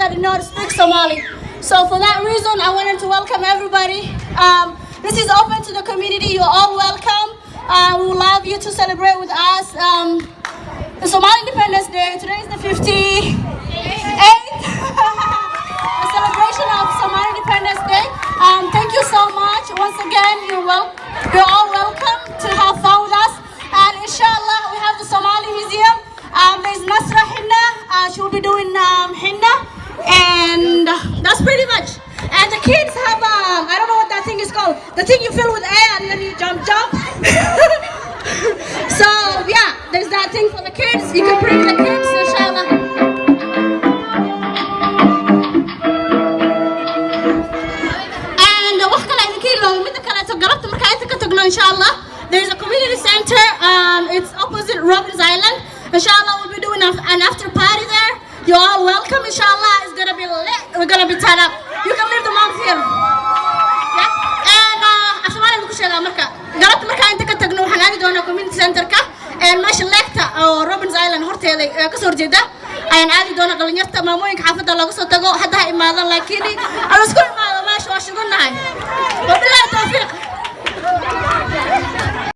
that do not speak Somali. So for that reason, I wanted to welcome everybody. This is open to the community. You're all welcome. We would love you to celebrate with us. The Somali Independence Day. Today is the 58th the celebration of Somali Independence Day. Thank you so much. Once again, you're all welcome to have fun with us. And inshallah, we have the Somali Museum. There's Nasra Hinna. She will be doing Hinna. And that's pretty much. And the kids have, I don't know what that thing is called. The thing you fill with air and then you jump. So yeah, there's that thing for the kids. You can bring the kids, inshallah. And what can I do? Inshallah, there's a community center. It's opposite Robbins Island. Inshallah, we'll be doing an after party there. You're all welcome. Inshallah, it's gonna be lit. We're gonna be tied up. You can leave the moms here. Yeah. And asmana ku sheega marka galabta marka inta ka tagno waxaan aadi doonaa community center ka meesha leegta oo Robbins Island horteeda ka soo horjeeda ayaan aadi doonaa dhalinyarta maamooyinka xaafadda laga soo tago hadda ha imaadan laakiin